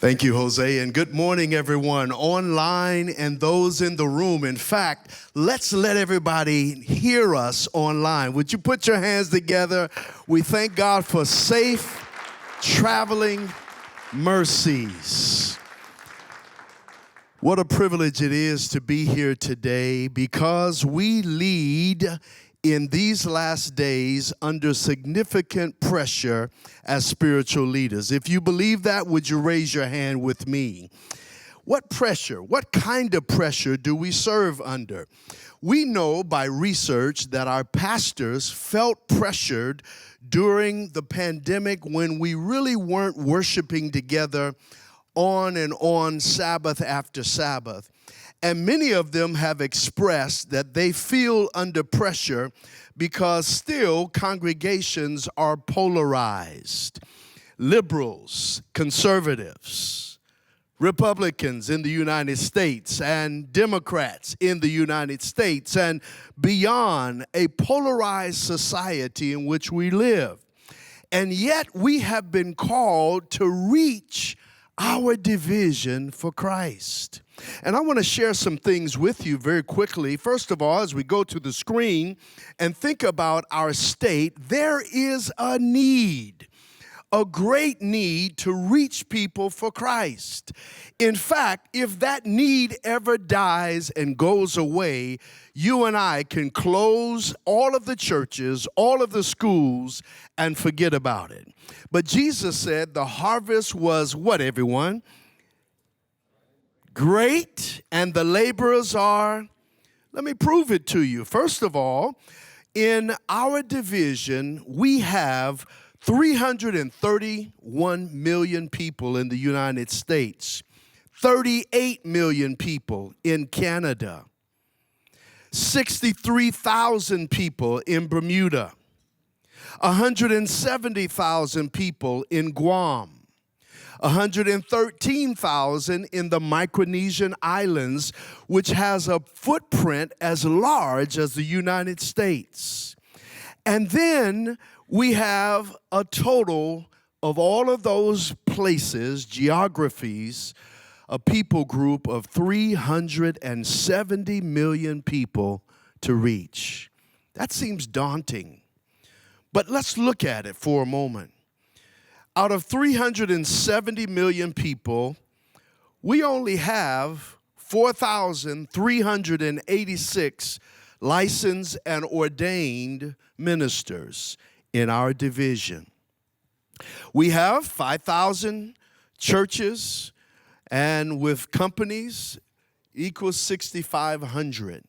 Thank you, Jose, and good morning, everyone online and those in the room. In fact, let's let everybody hear us online. Would you put your hands together? We thank God for safe traveling mercies. What a privilege it is to be here today because we lead in these last days under significant pressure as spiritual leaders. If you believe that, would you raise your hand with me? What pressure, what kind of pressure do we serve under? We know by research that our pastors felt pressured during the pandemic when we really weren't worshiping together on and on, Sabbath after Sabbath. And many of them have expressed that they feel under pressure because still congregations are polarized. Liberals, conservatives, Republicans in the United States, and Democrats in the United States, and beyond, a polarized society in which we live. And yet we have been called to reach our division for Christ. And I want to share some things with you very quickly. First of all, as we go to the screen and think about our state, there is a need, a great need to reach people for Christ. In fact, if that need ever dies and goes away, you and I can close all of the churches, all of the schools, and forget about it. But Jesus said the harvest was what, everyone? Great, and the laborers are, let me prove it to you. First of all, in our division, we have 331 million people in the United States, 38 million people in Canada, 63,000 people in Bermuda, 170,000 people in Guam, 113,000 in the Micronesian Islands, which has a footprint as large as the United States. And then we have a total of all of those places, geographies, a people group of 370 million people to reach. That seems daunting, but let's look at it for a moment. Out of 370 million people, we only have 4,386 licensed and ordained ministers in our division. We have 5,000 churches, and with companies equals 6,500.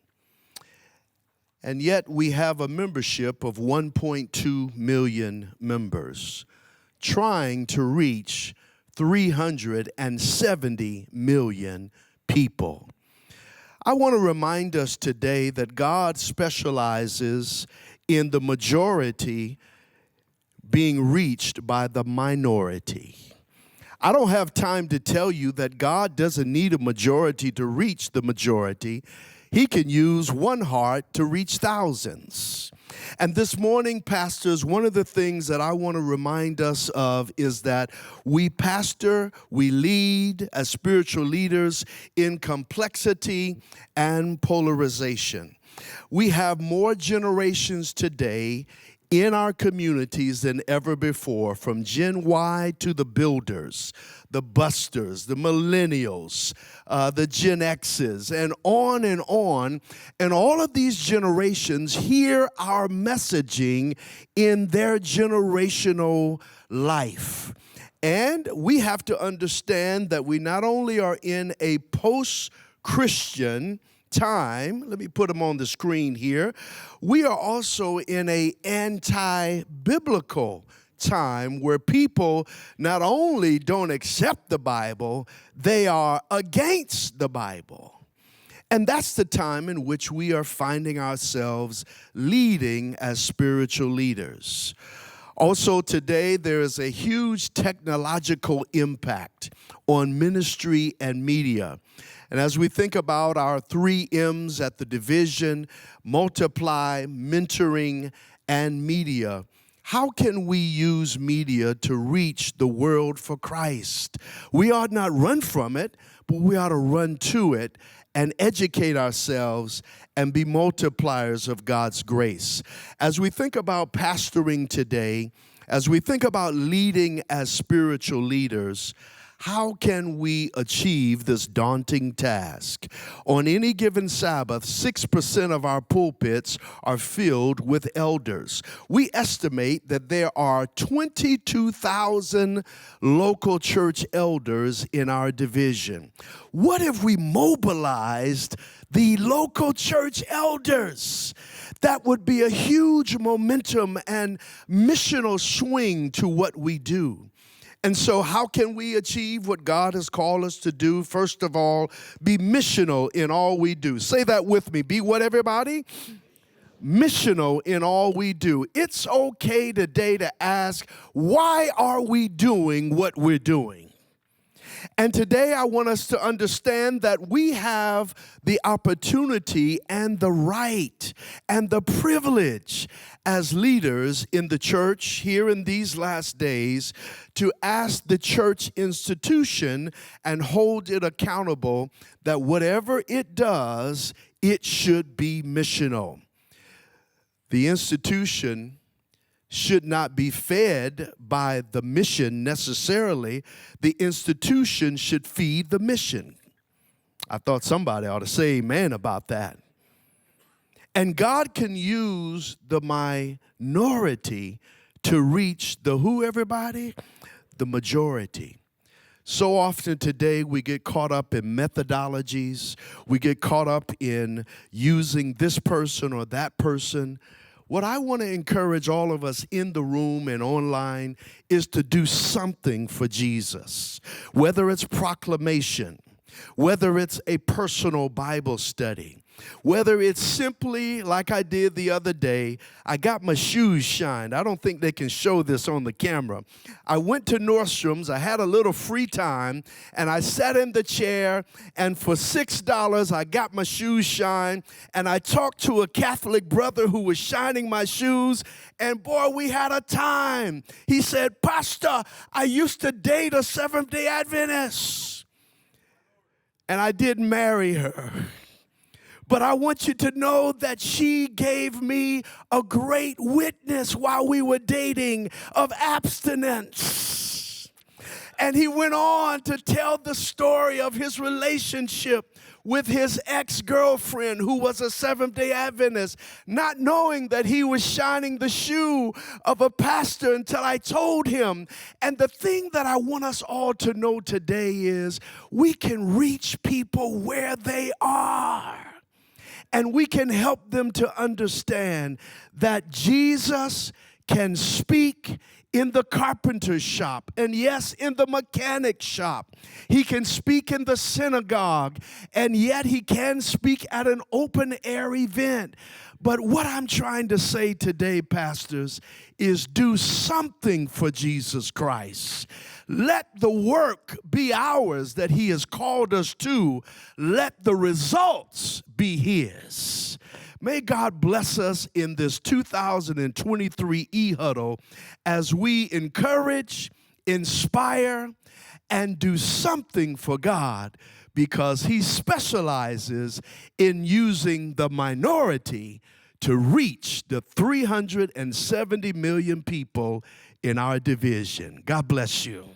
And yet we have a membership of 1.2 million members, trying to reach 370 million people. I want to remind us today that God specializes in the majority being reached by the minority. I don't have time to tell you that God doesn't need a majority to reach the majority. He can use one heart to reach thousands. And this morning, pastors, one of the things that I want to remind us of is that we pastor, we lead as spiritual leaders in complexity and polarization. We have more generations today in our communities than ever before, from Gen Y to the builders, the busters, the millennials, the Gen X's, and on and on. And all of these generations hear our messaging in their generational life. And we have to understand that we not only are in a post-Christian time, let me put them on the screen here, we are also in a anti-biblical time where people not only don't accept the Bible, they are against the Bible. And that's the time in which we are finding ourselves leading as spiritual leaders. Also today, there is a huge technological impact on ministry and media. And as we think about our 3 M's at the division, multiply, mentoring, and media, How can we use media to reach the world for Christ? We ought not run from it, but we ought to run to it and educate ourselves and be multipliers of God's grace. As we think about pastoring today, as we think about leading as spiritual leaders, how can we achieve this daunting task? On any given Sabbath, 6% of our pulpits are filled with elders. We estimate that there are 22,000 local church elders in our division. What if we mobilized the local church elders? That would be a huge momentum and missional swing to what we do. And so how can we achieve what God has called us to do? First of all, be missional in all we do. Say that with me. Be what, everybody? Missional in all we do. It's okay today to ask, why are we doing what we're doing? And today I want us to understand that we have the opportunity and the right and the privilege as leaders in the church here in these last days to ask the church institution and hold it accountable that whatever it does, it should be missional. The institution should not be fed by the mission necessarily. The institution should feed the mission. I thought somebody ought to say amen about that. And God can use the minority to reach the who, everybody? The majority. So often today we get caught up in methodologies. We get caught up in using this person or that person. What I want to encourage all of us in the room and online is to do something for Jesus, whether it's proclamation, whether it's a personal Bible study, whether it's simply like I did the other day. I got my shoes shined. I don't think they can show this on the camera. I went to Nordstrom's. I had a little free time, and I sat in the chair, and for $6, I got my shoes shined, and I talked to a Catholic brother who was shining my shoes, and boy, we had a time. He said, "Pastor, I used to date a Seventh-day Adventist, and I didn't marry her. But I want you to know that she gave me a great witness while we were dating of abstinence." And he went on to tell the story of his relationship with his ex-girlfriend who was a Seventh-day Adventist, not knowing that he was shining the shoe of a pastor until I told him. And the thing that I want us all to know today is we can reach people where they are. And we can help them to understand that Jesus can speak in the carpenter's shop, and yes, in the mechanic shop. He can speak in the synagogue, and yet he can speak at an open-air event. But what I'm trying to say today, pastors, is do something for Jesus Christ. Let the work be ours that he has called us to. Let the results be his. May God bless us in this 2023 eHuddle as we encourage, inspire, and do something for God, because he specializes in using the minority to reach the 370 million people in our division. God bless you.